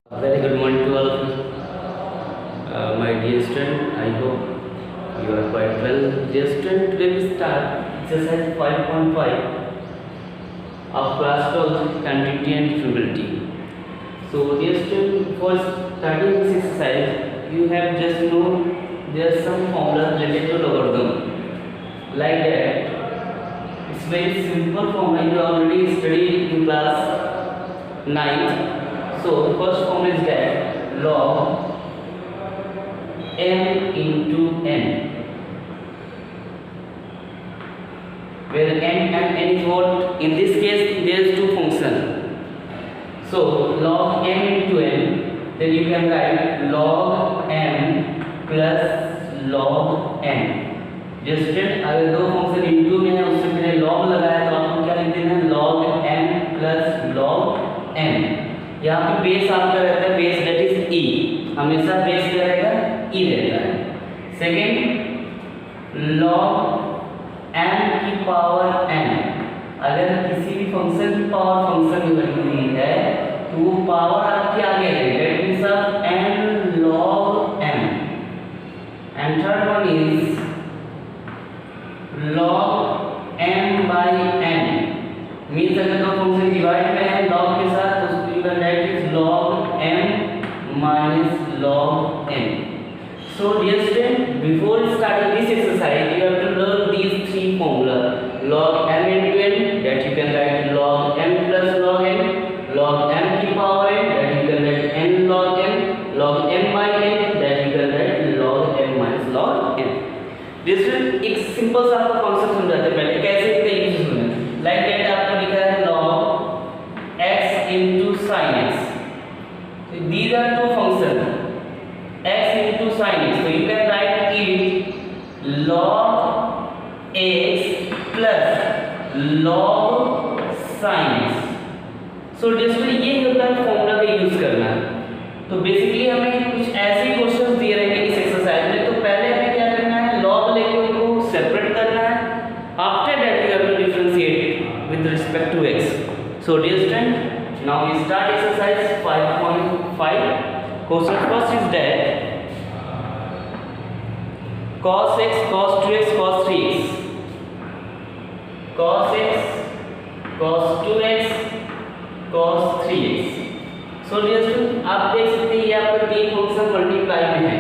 Very good morning to all of you. My dear student, I hope you are quite well. Dear student, today we start exercise 5.5 of class 12 continuity and difficulty. So, dear student, before starting this exercise, you have just know there are some formulas related to logarithm. Like that, it's very simple formula you already studied in class 9th. So the first formula is that log m into n, where m and n is what? In this case, there is two functions. So log m into n, then you can write log m plus log n. Just अगर दो function into में है उससे पहले log लगाया तो आपको क्या लिख देना है? log m plus log n. यहाँ पे बेस आपका रहता है, बेस दैट इज ई, हमेशा बेस क्या रहेगा? ई रहता है. सेकेंड log m की पावर n, अगर किसी भी फंक्शन की पावर फंक्शन में लगी हुई है तो वो पावर आपके आगे रहेगा, that means of n log m. And third one is log m by n, means अगर दो फंक्शन डिवाइड में है log के साथ तो उसको you can write is log m minus log n. So dear student, before starting this exercise you have to learn these three formulas: log m into n, that you can write log m plus log n, log m की power n, that you can write n log m, log m by n, that you can write log m minus log n. This will एक simple सा आपको concept समझाते हैं पहले कैसे इसका use होना है. लाइक दैट आपको लिखा है log x into sin x. So these are two functions, x into sin x. So you can write it log x plus log sin x. So जिसमें ये होता है फॉर्मूला का यूज करना. तो बेसिकली हमें कुछ ऐसे क्वेश्चंस दिए रहेंगे इस एक्सरसाइज में. तो पहले हमें क्या करना है? लॉग लेके उनको सेपरेट करना है. After that you have to differentiate with respect to x. So dear student, now we start exercise 5.5. Question first is that cos x, cos 2x, cos 3x, cos x, cos 2x, cos 3x. So dear student, आप देख सकते हैं ये आपका तीन function multiply में है.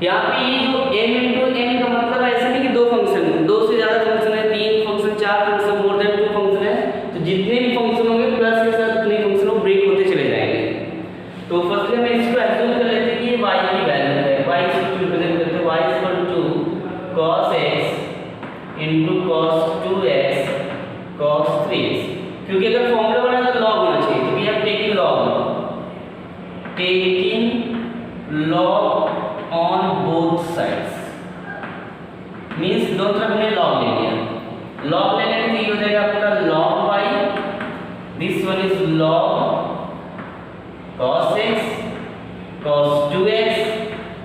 यहाँ पे ये जो m into n का मतलब ऐसा नहीं कि दो फंक्शन, दो से ज्यादा फंक्शन है, तीन फंक्शन, चार function, more than two function है. तो जितने भी फंक्शन होंगे प्लस के साथ उतने फंक्शन वो ब्रेक होते चले जाएंगे. तो फर्स्टली हम इसको एज्यूम कर लेते हैं कि ये y की वैल्यू है. y इसको रिप्रेजेंट करते हैं y equal to cos x into cos 2x cos 3x. क्योंकि अगर फॉर्मूला बना तो log होना चाहिए, तो we have taken log on both sides, means दोनों तरफ हमने log ले लिया. log लेने में ये हो जाएगा आपका log y, this one is log cos x, cos 2x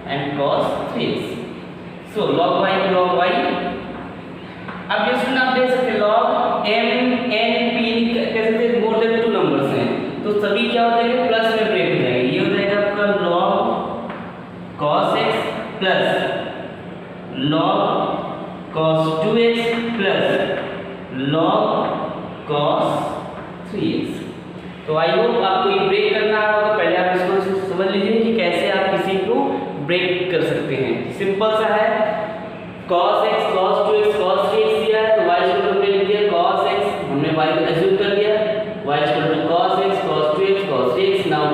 and cos 3x. so log y log y. अब ये सुन आप देख सकते हैं log m n p कैसे मोर देन टू नंबर्स हैं तो सभी क्या होते हैं? प्लस में ब्रेक हो जाएंगे. ये हो जाएगा आपका log cos x plus log cos 2x plus log cos 3x. तो आई होप आपको ये ब्रेक करना होगा. पहले आप इसको समझ लीजिए कि कैसे आप किसी को ब्रेक कर सकते हैं. सिंपल सा है, cos x, cos 2x, cos 3x दिया है तो y इक्वल टू हमने लिख दिया cos x, हमने y को एज्यूम कर दिया y equal to cos x, cos 2x, cos 3x. Now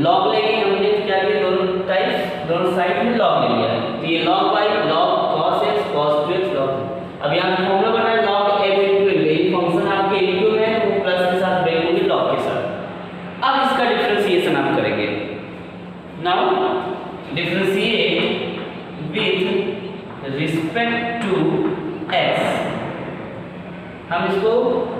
log लेंगे, हमने क्या किया? दोनों टाइप्स, दोनों साइड में log ले लिया. तो ये log y, log cos x, cos 2x, log. अब यहाँ पे फॉर्मूला बना है log m into n. ये फंक्शन आपके इनटू में है वो प्लस के साथ ब्रेक होंगे log के साथ. अब इसका डिफरेंशिएशन आप करेंगे. Now differentiate with respect to x. हम इसको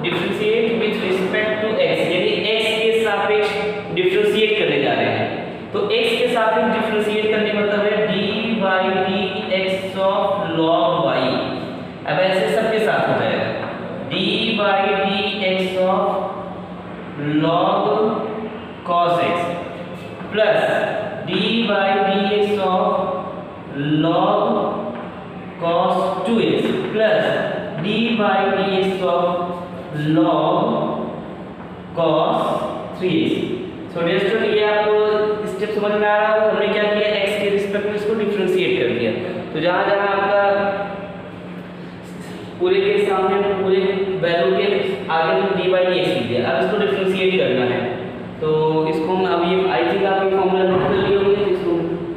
differentiate with respect to x, यानी x के सापेक्ष डिफरेंशिएट करने जा रहे हैं. तो x के सापेक्ष डिफरेंशिएट करने का मतलब है dy dx of log y. अब ऐसे सबके साथ हो जाएगा dy dx of log cos x. Plus d by d x of log cos 2x plus d by d x of log cos 3x। So dear student, ये आपको step समझ में आ रहा होगा। हमने क्या किया, x के रिस्पेक्ट में इसको डिफरेंशिएट कर दिया। तो जहाँ जहाँ आपका पूरे के सामने पूरे वैल्यू के आगे में डी बाई डी एक्स लिख दिया, अब इसको डिफरेंशिएट करना है। तो इसको हम अभी आई थिंक आप ये फॉर्मूला नोट कर लिए होंगे, तो इसको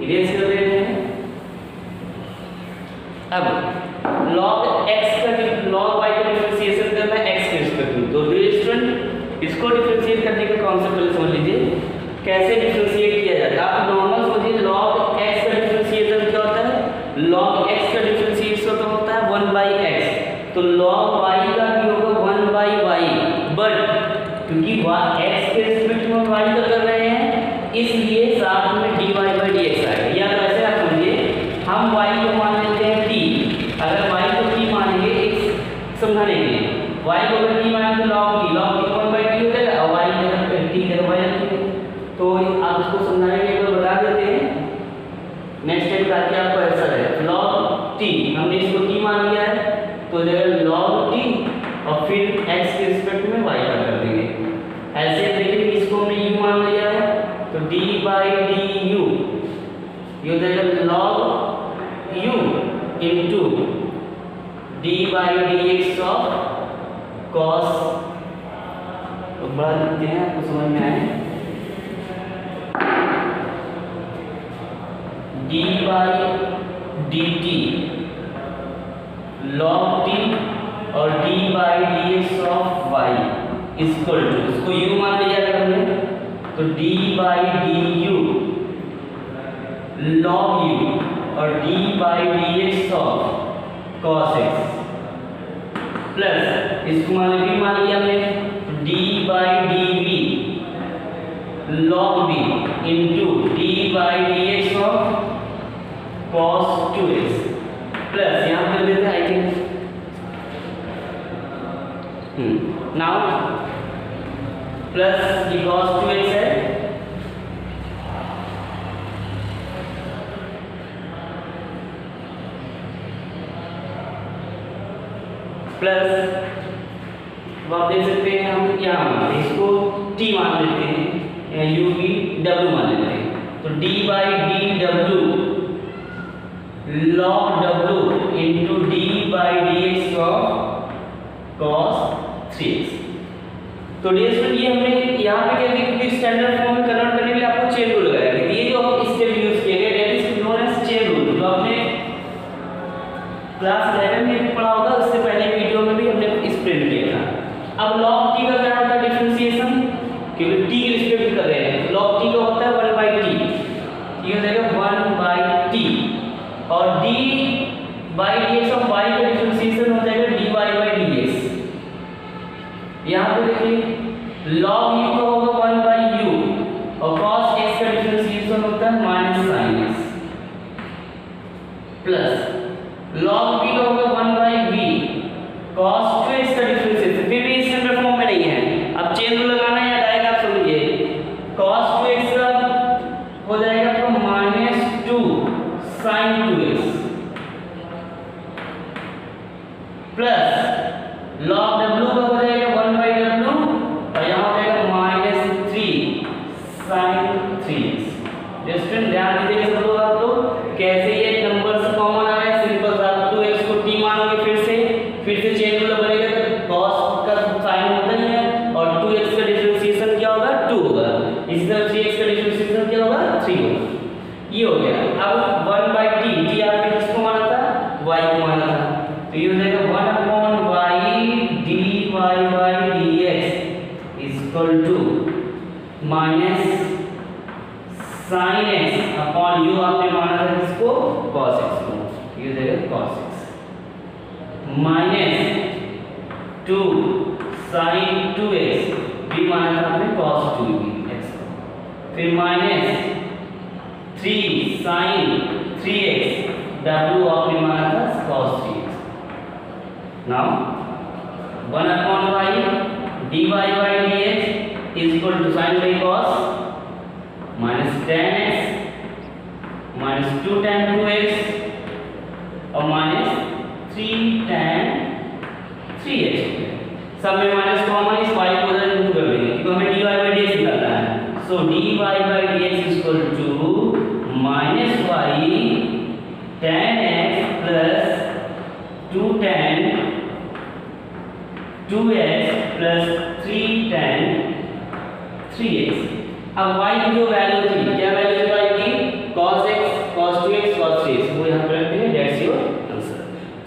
इरेज कर देते हैं। अब log x का log y का डिफरेंशिएशन करना है x के रिस्पेक्ट में। तो स्टूडेंट इसको डिफरेंशिएट करने का कॉन्सेप्ट पहले समझ लीजिए, कैसे डिफरेंशिएट किया जाता है। आप नॉर्मल समझिए, log x का डिफरेंशिएशन क्या होता है, log x का डिफरेंशिएशन होता है 1/x। तो log y का भी होगा 1/y, बट क्योंकि x के रिस्पेक्ट में y का कर रहे हैं, इसलिए साथ में dy/dx आएगा। या तो ऐसे आप समझिए, हम y को मान लेते हैं t। अगर y को t मानेंगे, एक समझाने के लिए, y को अगर t मानेंगे तो log t 1/t हो जाएगा, और y अगर t है तो y। तो आप इसको समझाने के लिए बता देते हैं नेक्स्ट स्टेप, ताकि आपको ऐसा रहे। log t हमने इसको t मान लिया है, तो जगह log t और फिर x के रिस्पेक्ट में y का कर देंगे। ऐसे देखिए, इसको हमने u मान लिया है, तो d/du ये हो जाएगा log u into d/dx of cos, तो बढ़ा देते हैं आपको समझ में आए, d/dt log t और d/dx of y equal to, इसको u मान लिया अगर हमने, तो d/du log u और d/dx of cos x plus इसको मान लिया हमने, d/dv log v into d/dx of cos 2x plus यहाँ पे देते हैं आई थिंक नाउ प्लस ये cos 2x है, प्लस आप देख सकते हैं, हम यहाँ इसको t मान लेते हैं, u की w मान लेते हैं। तो d/dw log w into d/dx of cos 3x। तो डियर स्टूडेंट, ये हमने यहाँ पे क्या किया, क्योंकि स्टैंडर्ड फॉर्म में कन्वर्ट करने के लिए आपको चेन रूल लगाया गया। ये जो स्टेप यूज किए गए that is known as chain rule, जो आपने क्लास 11 में भी पढ़ा होगा, उससे पहले वीडियो में भी हमने एक्सप्लेन किया था। अब log t का क्या होता है डिफरेंशिएशन, क्योंकि t के रिस्पेक्ट में कर रहे हैं, log t का होता है 1/t, ये हो जाएगा 1/t, और d/dx ऑफ y का डिफरेंशिएशन हो जाएगा dy/dx। यहाँ पे देखिए log u का होगा 1/u, और cos x का डिफरेंशिएशन होता है -sin x, plus log v का होगा 1/v, cos 2x का डिफरेंशिएशन फिर भी स्टैंडर्ड फॉर्म में नहीं है। अब चेन रूल लगाना है या डायरेक्ट आप समझिए, cos 2x का हो जाएगा तो -2 sin 2x plus log w का हो जाएगा 1/w, और यहाँ हो जाएगा -3 sin 3x। स्टूडेंट ध्यान दीजिएगा सब लोग, आप लोग कैसे ये नंबर्स कॉमन आ रहे हैं, सिंपल सा 2x को t मानोगे, फिर से चेन रूल बनेगा, तो cos का साइन होता ही है, और 2x का डिफरेंशिएशन क्या होगा 2 होगा, इसी तरह 3x का डिफरेंशिएशन क्या होगा 3 होगा। ये हो गया। अब 1/t, t आपने किसको माना था, y को माना था, तो ये हो जाएगा 1/y dy/dx equal to minus sin x upon u आपने माना था किसको, cos x को, ये हो जाएगा cos x minus 2 sin 2x भी माना था आपने cos 2x को, फिर माइनस 3 sin 3x w आपने माना था cos 3x। Now 1/y dy/dx equal to sin by cos minus 10x minus 2 tan 2x और माइनस 3 tan 3x। सब में माइनस कॉमन, इस y को उधर इंटू कर देंगे क्योंकि हमें dy by dx निकालना है। So dy by dx equal to minus y tan x plus 2 tan 2x plus 3 tan 3x। अब y की जो वैल्यू थी, क्या वैल्यू थी y की? cos x cos 2x cos 3x, वो यहाँ पे रखते हैं, that's your answer.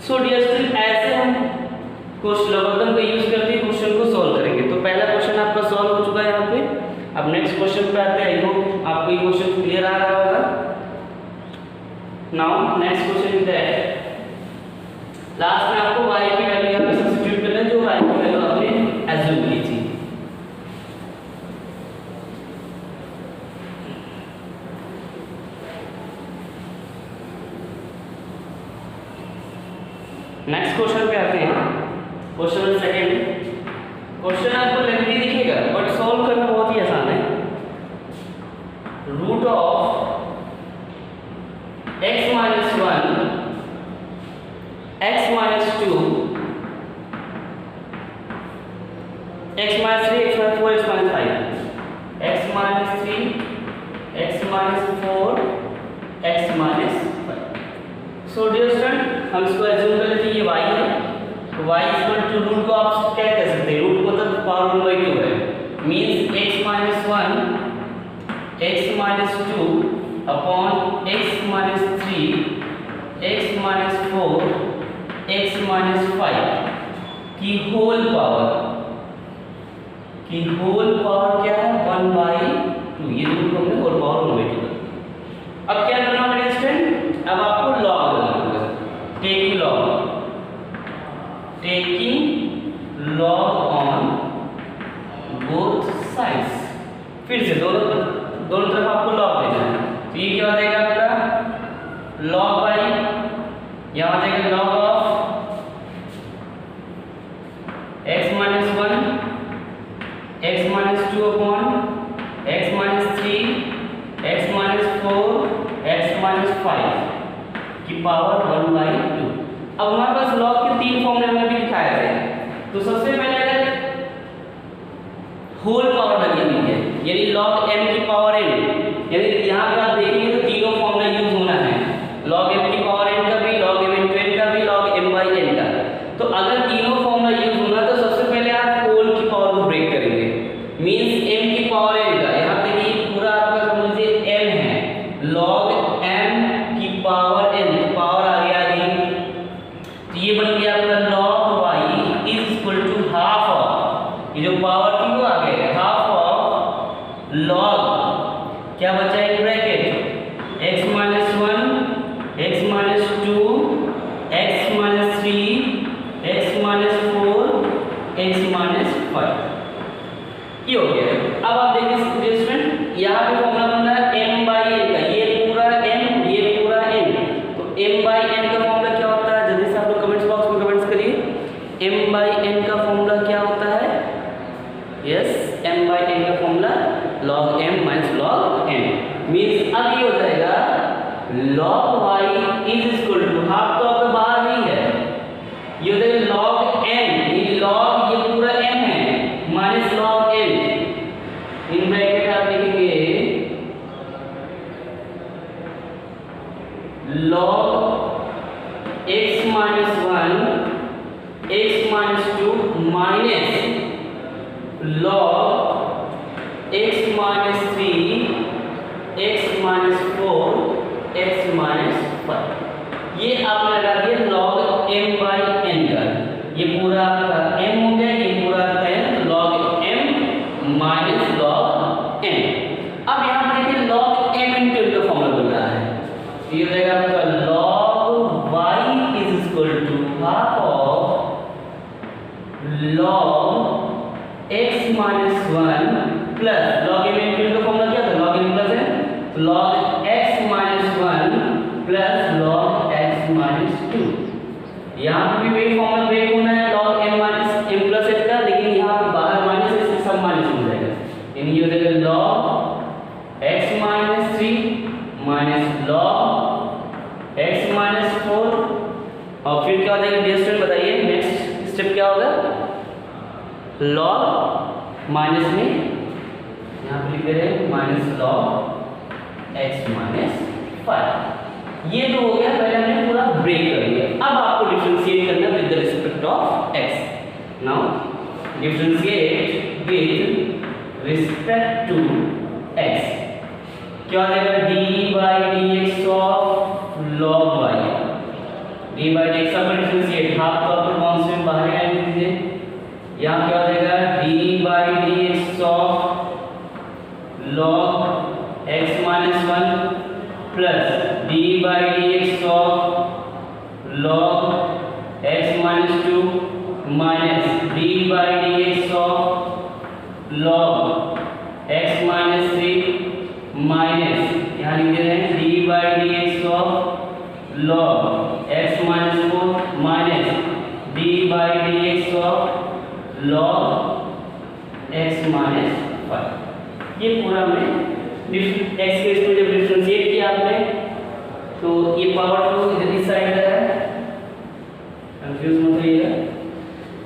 So dear student, ऐसे हम क्वेश्चन लॉगरिथम का यूज करके क्वेश्चन को सॉल्व करेंगे। तो पहला क्वेश्चन आपका सॉल्व हो चुका है यहाँ पे। अब नेक्स्ट क्वेश्चन पे आते हैं। आई होप आपको ये क्वेश्चन क्लियर आ रहा होगा। Now next question is that last में आपको y की वैल्यू यहाँ पे सब्स्टिट्यूट करना है, जो y की वैल्यू आपने एज्यूम की थी। नेक्स्ट क्वेश्चन पे आते हैं। Question number second. क्वेश्चन आपको लेंथी दिखेगा बट सॉल्व करना बहुत ही आसान है। Root of x minus 1 x minus 2 x minus 3 x minus 4 x minus 5 x minus 3 x minus 4 x minus 5। So dear student, हम इसको एज्यूम कर लेते हैं ये y है। तो y इक्वल टू रूट को आप क्या कह सकते हैं? रूट को तो पावर 1/2 है, means x minus 1 x minus 2 upon x minus 3 x minus 4 x minus 5 की होल पावर क्या है? 1/2। ये रूट को हमने होल पावर 1/2। अब क्या करना होगा स्टूडेंट? अब आपको लॉग करना होगा। Taking log on both sides. फिर से दोनों तरफ आपको लॉग देना है। तो ये क्या हो जाएगा आपका? लॉग बाई, यहाँ हो जाएगा log of x minus 1 x minus 2 upon x minus 3 x minus 4 x minus 5 की पावर 1/2। अब हमारे पास लॉग के 3 फॉर्मूले हमने भी दिखाए थे। तो सबसे पहले होल पावर लगी हुई है, यानी log m की पावर n, यानी यहाँ पे आप देखेंगे तो तीनों फॉर्मूला यूज होना है, log m की पावर n का भी, log m into n का भी, log m by n का। तो अगर तीनों फॉर्मूला यूज होना तो सबसे पहले आप होल की पावर को ब्रेक करेंगे, मींस m की पावर n का। यहाँ पे ये पूरा आपका समझ लीजिए n है, log m की पावर n, पावर आ गया आगे। तो ये बन गया आपका log y is equal to half of, ये जो पावर थी वो आ गया हाफ ऑफ log, क्या बचा है bracket, x minus 1 x minus 2 x minus 3 x minus 4 x minus 5। ये हो गया। अब आप देखिए स्टूडेंट, यहाँ पे फॉर्मूला बन रहा है m by n का, ये पूरा m ये पूरा n। तो m by n का फॉर्मूला क्या होता है? जल्दी से आप लोग कमेंट्स बॉक्स में कमेंट्स करिए। m by n का फॉर्मूला क्या होता है? यस, m by n का formula log m minus log n, means अब ये हो जाएगा log y is equal to half, तो आपका बाहर ही है, ये हो जाएगा log n, ये log ये पूरा m है minus log n, in bracket आप लिखेंगे log x minus 1 x minus 2 minus log x minus 3 x minus 4 x minus 5। ये आपने लगा दिया log m by n का, ये पूरा आपका m हो गया, ये पूरा आपका n, log m minus log n। अब यहाँ पे देखिए log m into n का फॉर्मूला बन रहा है, ये हो जाएगा आपका log y is equal to half of log x minus 1 plus log m into n का फॉर्मूला क्या था? log m प्लस है, तो log x minus 1 plus log x minus 2। यहाँ पे भी वही फॉर्मूला ब्रेक होना है log m minus m plus n का, लेकिन यहाँ पे बाहर माइनस, इससे सब माइनस हो जाएगा, यानी ये हो जाएगा log x minus minus log x minus 4 और फिर क्या हो जाएगा डियर स्टूडेंट बताइए नेक्स्ट स्टेप क्या होगा, लॉग माइनस में यहाँ पे लिख दे रहे हैं माइनस लॉग x माइनस 5। ये तो हो गया, पहले हमने पूरा ब्रेक कर लिया। अब आपको डिफरेंशिएट करना with the respect of x। Now differentiate with respect to x, क्या हो जाएगा d by d x of log y, d by d x का डिफरेंशिएट हाफ तो आपको कांस्टेंट बाहर निकाल दीजिए, यहाँ क्या हो जाएगा d by d x of log x minus 1 plus d by d x of log x minus 2 minus D by d x of log x minus 3 minus यहाँ लिख दे रहे हैं D by d x of log x minus 4 minus D by d x of log x minus 5। ये पूरा में x के इसमें जब डिफरेंशिएट किया आपने तो ये पावर 2 इधर इस साइड है, कंफ्यूज मत होइएगा।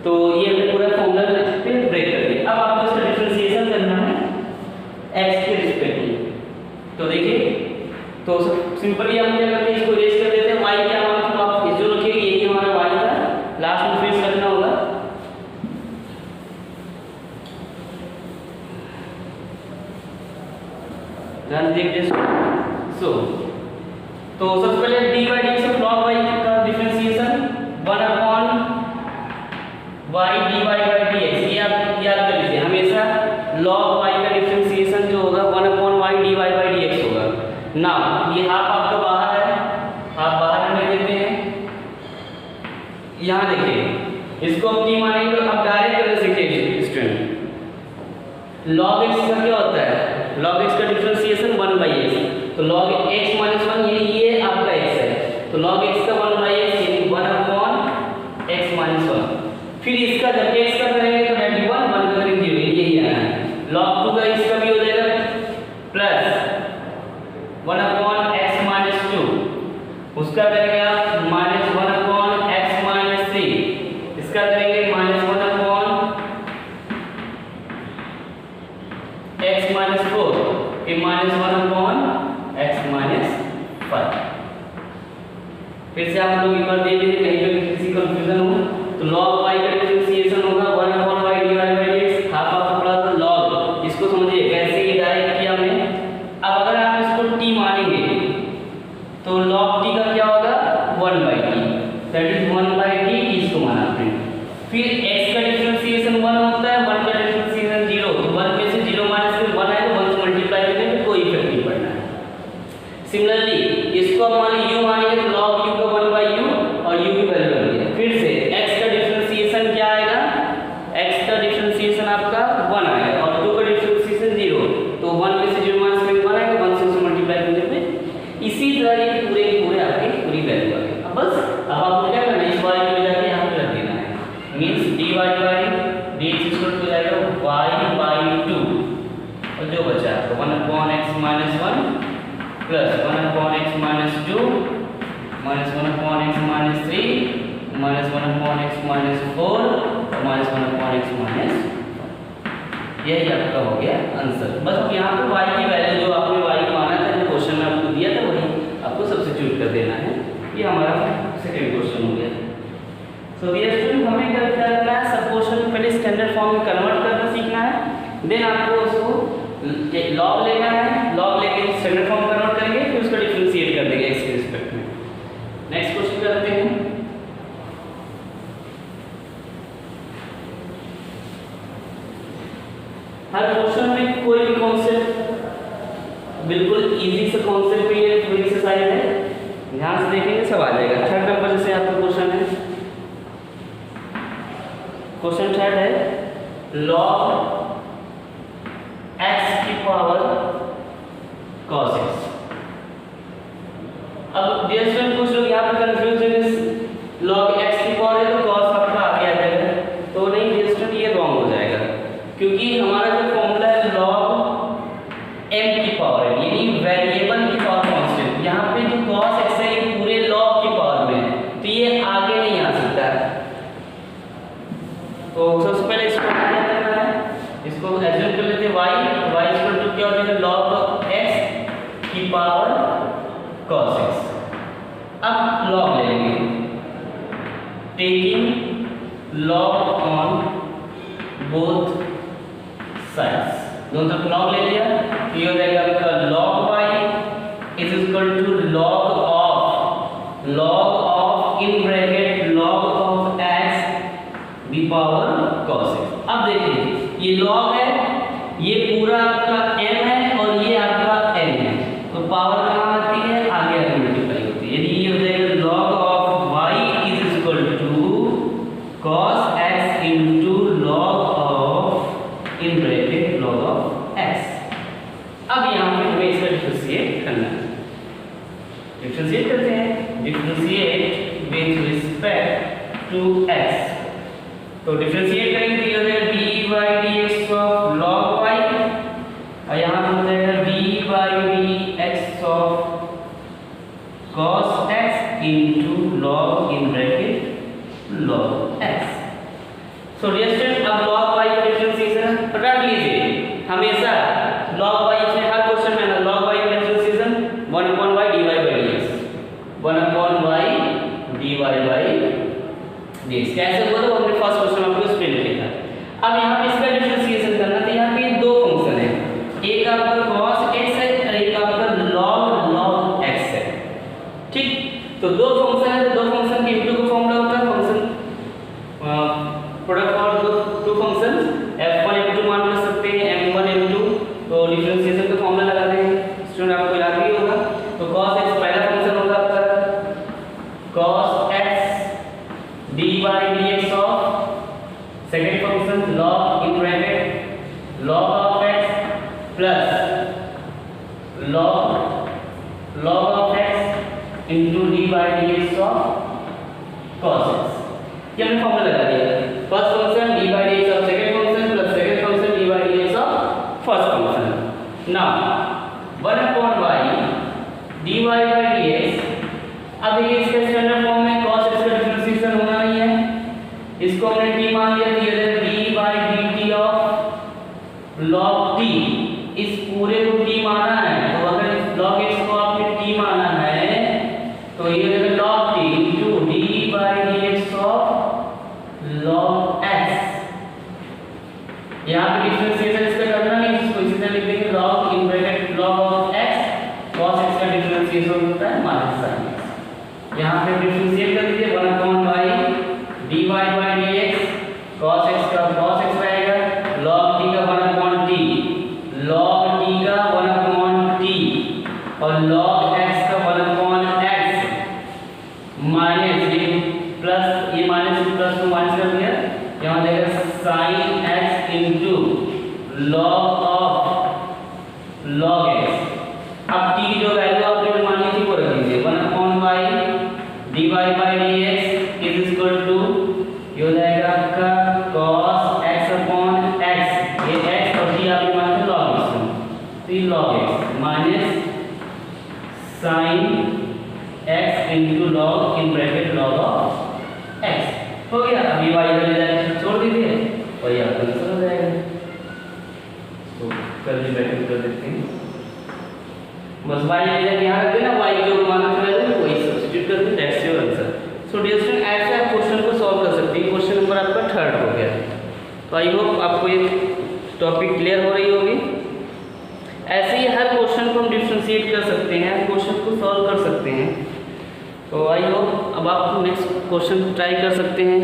तो ये हमने पूरा फॉर्मूला पे ब्रेक कर दिया। अब आपको इसका डिफरेंशिएशन करना है x के रिस्पेक्ट में। तो देखिए तो सिंपली हम क्या करते हैं, इसको रेज कर देते हैं y क्या मान तो आप जो रखिए यही हमारा y था, लास्ट में फिर रखना होगा ध्यान दीजिए। सो तो सबसे पहले D by d x of log y का differentiation 1 upon y dy by dx, ये आप याद कर लीजिए हमेशा log y का डिफरेंशिएशन जो होगा 1 upon y dy by dx होगा। नाउ ये हाफ आपका बाहर है, हाफ बाहर में देते हैं, यहाँ देखिए इसको हम t मानेंगे तो अब डायरेक्ट करने सीखिए स्टूडेंट। log x का क्या होता है, log x का डिफरेंशिएशन 1 बाई x, तो log x माइनस 1 ये आपका x है, तो log x का 1 बाई x यानी 1 अपॉन x माइनस 1। फिर इसका जब x का करेंगे तो 91 1 का करेंगे 0, यही आना है। log 2 का इसका भी हो जाएगा प्लस 1 अपॉन x माइनस 2, उसका करेंगे आप माइनस 1 अपॉन x माइनस 3, इसका करेंगे माइनस 1 अपॉन x माइनस 4, फिर माइनस 1 अपॉन x माइनस 5। फिर से आप लोग एक बार देख लीजिए कहीं पे किसी कंफ्यूजन हो तो log y का डिफरेंशिएशन होगा 1 upon y dy by dx, half आपका पड़ा था log, इसको समझिए कैसे ये डायरेक्ट किया हमने। अब अगर आप इसको t मानेंगे तो log t का क्या होगा 1 by t, that is 1 by t, इसको माना आपने। फिर x का डिफरेंशिएशन 1 होता है, 1 का डिफरेंशिएशन 0, तो 1 में से 0 माइनस फिर 1 आए तो 1 से मल्टीप्लाई करने में कोई इफेक्ट नहीं पड़ना है। सिमिलरली इसको आप मान लीजिए u मानेंगे तो log u का 1 बाई u और u की वैल्यू रख दिया। फिर से x का डिफरेंशिएशन क्या आएगा, x का डिफरेंशिएशन आपका 1 आएगा और 2 का डिफरेंशिएशन 0, तो 1 में से 0 माइनस फिर 1 आएगा, 1 से उसे मल्टीप्लाई करने पे इसी तरह ये पूरे पूरे आपके पूरी वैल्यू आ गई। अब बस अब आपको क्या करना है, इस y को जाके यहाँ पे रख देना है, means dy by dx equal to जाएगा y बाई 2 और जो बचा आपको 1 upon x minus 1 plus 1 upon x minus 2 minus 1 upon x minus 3 minus 1 upon x minus 4 और माइनस 1 अपॉन x माइनस 5। यही आपका हो गया आंसर। बस अब यहाँ पे y की वैल्यू जो आपने y माना था, जो क्वेश्चन में आपको दिया था वही आपको सब्स्टिट्यूट कर देना है। ये हमारा सेकंड क्वेश्चन हो गया। सो डियर स्टूडेंट हमें क्या करना है, सब क्वेश्चन पहले स्टैंडर्ड फॉर्म में कन्वर्ट करना सीखना है, देन आपको उसको लॉग लेना है, लॉग लेके स्टैंडर्ड फॉर्म कन्वर्ट करेंगे, फिर उसका डिफरेंशिएट कर देंगे x के रिस्पेक्ट में। नेक्स्ट क्वेश्चन करते हैं। हर क्वेश्चन में कोई भी कॉन्सेप्ट बिल्कुल इजी से कॉन्सेप्ट भी है, थोड़ी एक्सरसाइज है, ध्यान से देखेंगे सब आ जाएगा। थर्ड नंबर जैसे आपका क्वेश्चन है, क्वेश्चन थर्ड है log x की पावर cos x। अब डियर स्टूडेंट कुछ लोग यहाँ पे कंफ्यूज है, log x की पावर है तो cos आपका आगे आ जाएगा, तो नहीं डियर स्टूडेंट ये रॉन्ग हो जाएगा, क्योंकि हमारा जो फॉर्मूला है log m की पावर है, यानी वेरिएबल की power constant, taking log on both sides, दोनों तरफ लॉग ले लिया तो ये हो जाएगा आपका log y is equal to log of in bracket log of x the power cos x। अब देखिए ये log है, ये पूरा आपका m है और ये आपका n है, तो पावर कहाँ आती है, आगे आगे मल्टीप्लाई होती है, यदि ये हो जाएगा log of y is equal to cos x into log of in bracket log of x। अब यहाँ पे हमें इसका डिफरेंशिएट करना है, डिफरेंशिएट करते हैं, differentiate with respect to x। तो डिफरेंशिएट करेंगे तो ये हो जाएगा dy dx of log y और यहाँ पे हो जाएगा dy dx of cos x into log in bracket log x। So dear student, अब log y का डिफरेंशिएशन रट लीजिए हमेशा, log y से हर क्वेश्चन में ना log y का differentiation 1/y dy by dx, 1/y dy by dx। कैसे हुआ तो हमने फर्स्ट क्वेश्चन आपको एक्सप्लेन किया था। अब यहाँ पे इसका डिफरेंशिएशन करना, तो यहाँ पे दो फंक्शन है, एक आपका cos x है और एक आपका log x है, ठीक। तो दो फंक्शन है, तो दो फंक्शन के इंटू का फॉर्मूला होता है function product for two functions, f1 f2 मान कर सकते हैं, m1 m2, तो डिफरेंशिएशन का फॉर्मूला लगा देंगे, स्टूडेंट आपको याद ही होगा। तो cos x पहला फंक्शन होगा आपका cos x dy dx of second function log in bracket log of x plus log of x into dy dx of cos x। ये हमने फॉर्मूला लगा दिया, first function dy dx of second function plus second function dy dx of first function. Now 1/y dy by dx। अब देखिए इसके standard form में cos x का differentiation होना नहीं है, इसको हमने t मान लिया, तो ये d by dt of log t, इस पूरे को t माना है, तो अगर इस log x को आपने t माना है तो ये हो जाएगा log t into d by dx of log x। यहाँ पे डिफरेंशिएशन इसका करना नहीं, इसको इसी तरह लिख देंगे log in bracket log of x, cos x का डिफरेंशिएशन होता है माइनस sin x। यहाँ पे डिफरेंशिएट कर दीजिए 1/y dy by dx, cos x का cos x रहेगा, log t का 1/t, log t का 1/t और log x का 1/x माइनस ये प्लस, ये माइनस प्लस को माइनस कर दिया, यहाँ देगा sin x into log of log x। अब t की जो वैल्यू आपने मानी थी वो रख दीजिए, 1/y dy by dx is equal to ये हो जाएगा आपका cos x अपॉन x, ये x और t आपने माना था log x, तो ये log x minus sin x into log in bracket log of x हो गया। अभी y का ले जाके छोड़ दीजिए और ये आपका आंसर हो जाएगा। तो कर्ली ब्रैकेट कर देते हैं, बस y ले जाके यहाँ रख देना, y जो माना था वही सब्स्टिट्यूट कर दें, that's your answer. So dear student, ऐसे आप क्वेश्चन को सॉल्व कर सकते हैं। क्वेश्चन नंबर आपका 3rd हो गया, तो आई होप आपको ये टॉपिक क्लियर हो रही होगी। ऐसे ही हर क्वेश्चन को हम डिफरेंशिएट कर सकते हैं, हर क्वेश्चन को सॉल्व कर सकते हैं। तो आई होप अब आप नेक्स्ट क्वेश्चन ट्राई कर सकते हैं।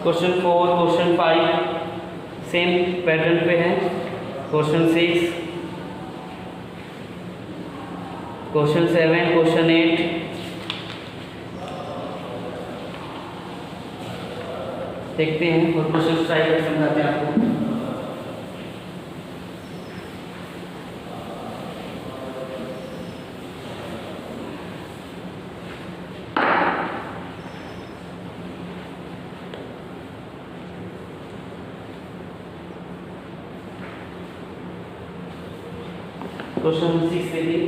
क्वेश्चन 4, क्वेश्चन 5 सेम पैटर्न पे है, क्वेश्चन 6, क्वेश्चन 7, क्वेश्चन 8, देखते हैं और क्वेश्चन ट्राई कर समझाते हैं आपको। क्वेश्चन 6 देखिए,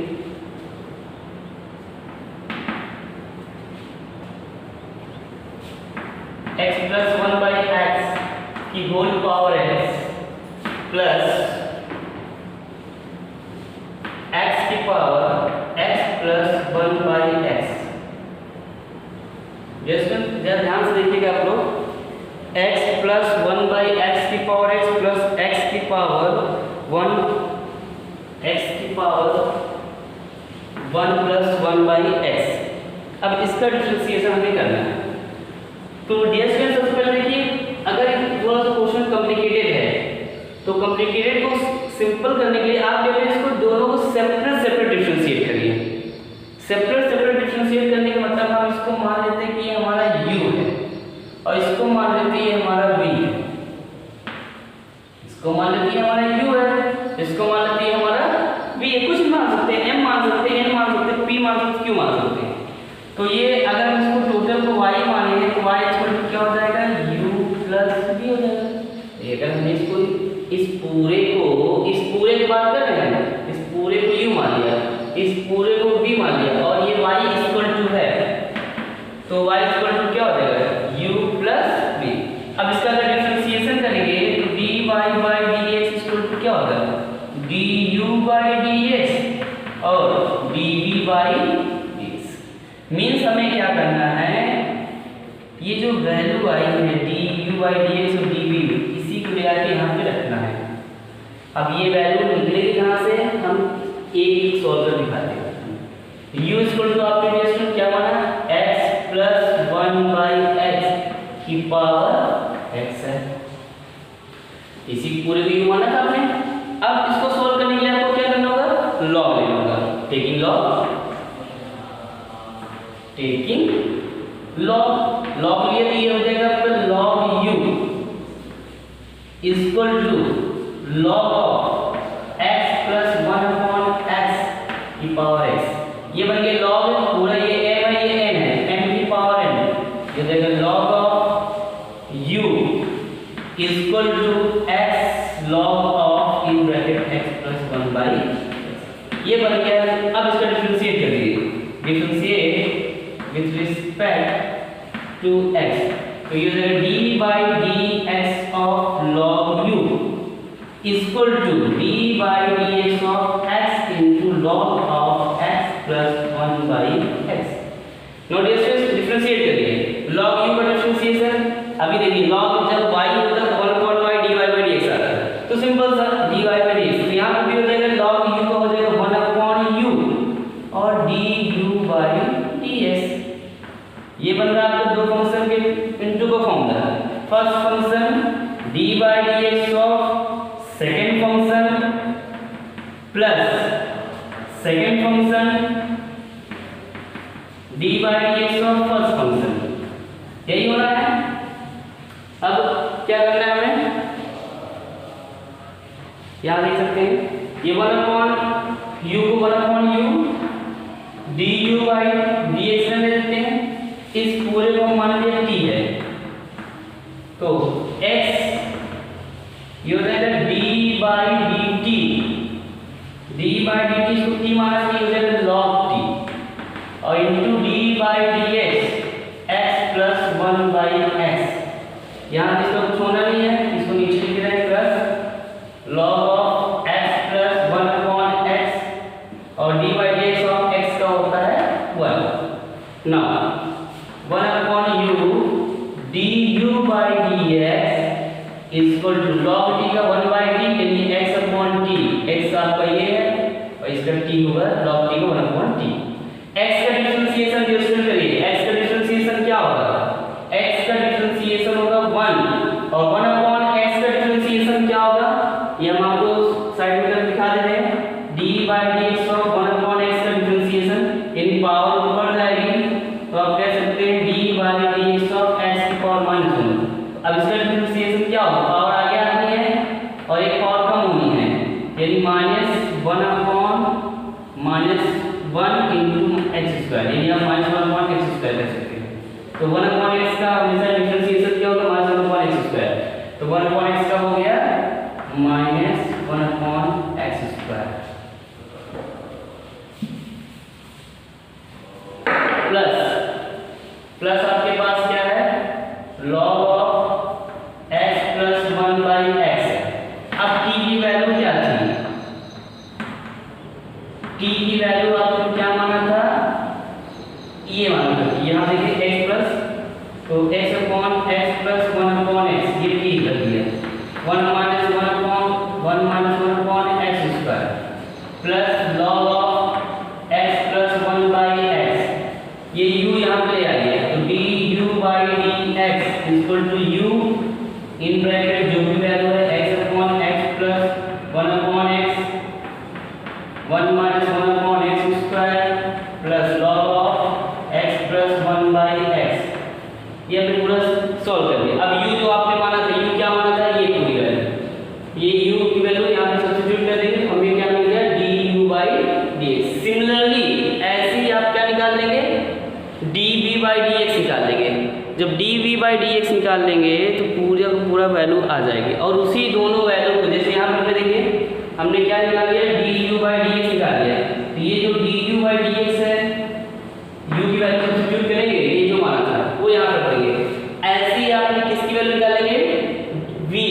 x प्लस 1/x की whole power x plus x की पावर x प्लस 1/x जरा ध्यान से देखिएगा आप लोग, x प्लस 1/x की पावर x प्लस x की पावर 1 प्लस 1/x। अब इसका डिफरेंशिएशन हमें करना है। तो डियर स्टूडेंट सबसे पहले देखिए, अगर थोड़ा सा क्वेश्चन कॉम्प्लिकेटेड है तो कॉम्प्लिकेटेड को सिंपल करने के लिए आप जो है इसको दोनों को सेपरेट डिफरेंशिएट करिए। सेपरेट डिफरेंशिएट करने का मतलब हम इसको मान लेते हैं कि ये हमारा u है और इसको मान लेते हैं ये हमारा v है। इसको मान लेते हैं हमारा u है, इसको मान लेते हैं हमारा v है। कुछ मान सकते हैं, m मान सकते हैं, n मान सकते हैं, p मान सकते हैं, q मान सकते हैं। तो ये अगर हम इसको टोटल को y मानेंगे तो y इक्वल टू क्या हो जाएगा, u प्लस v हो जाएगा। अगर हमने इसको इस पूरे की बात कर रहे हैं, इस पूरे को u मान लिया, इस पूरे को v मान लिया और ये y इक्वल टू है, तो y इक्वल टू क्या हो जाएगा, u प्लस v। अब इसका अगर डिफरेंशिएशन करेंगे तो dy by dx equal to क्या होगा, du बाय dx और dv बाय dx। मीन्स हमें क्या करना है, ये जो वैल्यू आई है du बाय dx और dv, इसी को ले आके यहाँ पे रखना है। अब ये वैल्यू निकलेगी कहाँ से, हम एक सॉल्व कर दिखाते हैं। u इक्वल टू आपके डियर क्या माना, x प्लस 1/x की पावर x है, इसी पूरे को u माना था आपने। अब इसको सॉल्व करने के लिए आपको क्या करना होगा, लॉग लेना होगा। टेकिंग लॉग लिए तो ये हो जाएगा आपका log u equal to log of x plus 1/x की पावर x। ये बन गया log, पूरा ये m है, ये n है, m की पावर n। ये देखो log of u equal to x log of in bracket x plus 1/x। ये बन गया। अब इसका डिफरेंशिएट करिए, differentiate with respect to x, तो ये हो जाएगा d by dx of log u equal to d by dx of x into log of x plus 1/x। Notice differentiate करिए log u का डिफरेंशिएशन। अभी देखिए log जब y होता है तो 1/y dy by dx आता है, तो सिंपल सा dy by dx। तो यहाँ पे भी हो जाएगा log u का हो जाएगा 1/u और du by dx। ये बन रहा है आपको दो फंक्शन के इनटू का formula. First function d by dx of second function plus second function d by dx of first function, यही हो रहा है। अब क्या करना है हमें, यहाँ देख सकते हैं ये 1/u को 1/u du by dx में ले देते हैं। इस पूरे को मान लिया t है, तो x ये हो जाएगा d by dt, d by dt इसको t माना तो ये हो जाएगा log t और into d by dx x plus 1/x। यहाँ इसका कुछ होना नहीं है, इसको नीचे लिख रहे हैं plus log of x plus 1/x और d by dx of x का होता है 1। Now 1/u du by dx equal to log t का 1/t यानी x/t। x आपका ये है और इसका t होगा log t का 1/t। x का डिफरेंशिएशन डिस्कस करिए। x का डिफरेंशिएशन क्या होगा, x का डिफरेंशिएशन होगा 1 और 1/x का डिफरेंशिएशन क्या होगा, ये हम आपको साइड में दिखा दे रहे हैं। d by dx of 1/x का डिफरेंशिएशन यानी पावर ऊपर जाएगी तो आप कह सकते हैं d by dx of x की पावर -1। अब इसका डिफरेंशिएशन क्या होगा, पावर आगे आनी है और एक पावर कम होनी है यानी -1/(-1) इनटू x स्क्वायर, यानी हम -1/x स्क्वायर कर सकते हैं। तो 1/x का हमेशा डिफरेंशिएशन क्या होगा, -1/x स्क्वायर। तो 1/x का हो गया -1/x स्क्वायर प्लस आपके पास क्या है log of x plus 1/x। अब t की वैल्यू क्या थी, t की वैल्यू आपने क्या माना था, ये माना था। यहाँ देखिए x प्लस इन ब्रैकेट जो भी वैल्यू है x upon x plus 1 upon x 1 minus 1 upon x square plus log of x plus 1 by x। ये हमने पूरा सॉल्व कर दिया। अब u जो आपने माना था, u क्या माना था, ये पूरी वैल्यू, ये u की वैल्यू यहाँ पे सब्स्टिट्यूट कर देंगे, हमें क्या मिल गया du बाई dx। सिमिलरली ऐसे ही आप क्या निकाल लेंगे, dv बाई dx निकाल लेंगे। जब dv बाई dx निकाल लेंगे तो पूरा का पूरा वैल्यू आ जाएगी, और उसी दोनों वैल्यू को जैसे यहाँ पे देखिए हमने क्या निकाल लिया, du बाई dx निकाल लिया। तो ये जो du बाई dx है, u की वैल्यू सब्स्टिट्यूट करेंगे, ये जो माना था वो यहाँ पर रखेंगे। ऐसे ही आपने किसकी वैल्यू निकालेंगे, v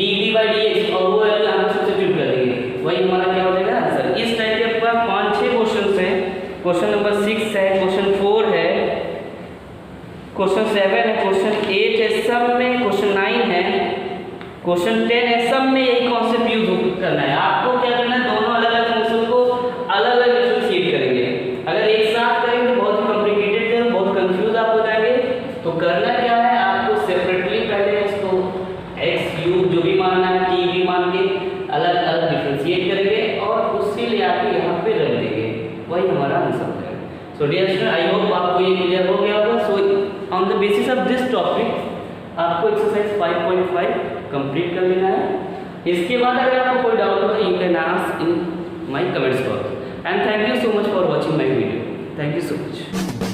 dv बाई dx, और वो वैल्यू यहाँ पर सब्स्टिट्यूट कर देंगे, वही हमारा क्या हो जाएगा आंसर। इस टाइप के आपके पास 5-6 क्वेश्चन हैं। क्वेश्चन नंबर 6 है, क्वेश्चन 4 है, क्वेश्चन 7 है, क्वेश्चन 8 है, सब में क्वेश्चन 9 है, क्वेश्चन 10 है, सब में यही कॉन्सेप्ट यूज करना है। आपको क्या करना है, दोनों अलग अलग फंक्शन को अलग अलग डिफरेंशिएट करेंगे। अगर एक साथ करेंगे तो बहुत कॉम्प्लिकेटेड है, बहुत कंफ्यूज आप हो जाएंगे। तो करना क्या है, आपको सेपरेटली पहले इसको x u जो भी मानना है t भी मान के अलग अलग डिफरेंशिएट करेंगे और उससे ले आके यहाँ पे रख देंगे, वही हमारा आंसर है। So dear student, I hope आपको ये क्लियर हो गया होगा। So on the basis of this topic आपको एक्सरसाइज 5.5 कंप्लीट कर लेना है। इसके बाद अगर आपको कोई डाउट हो तो you can ask in my comments box. And thank you so much for watching my video. Thank you so much.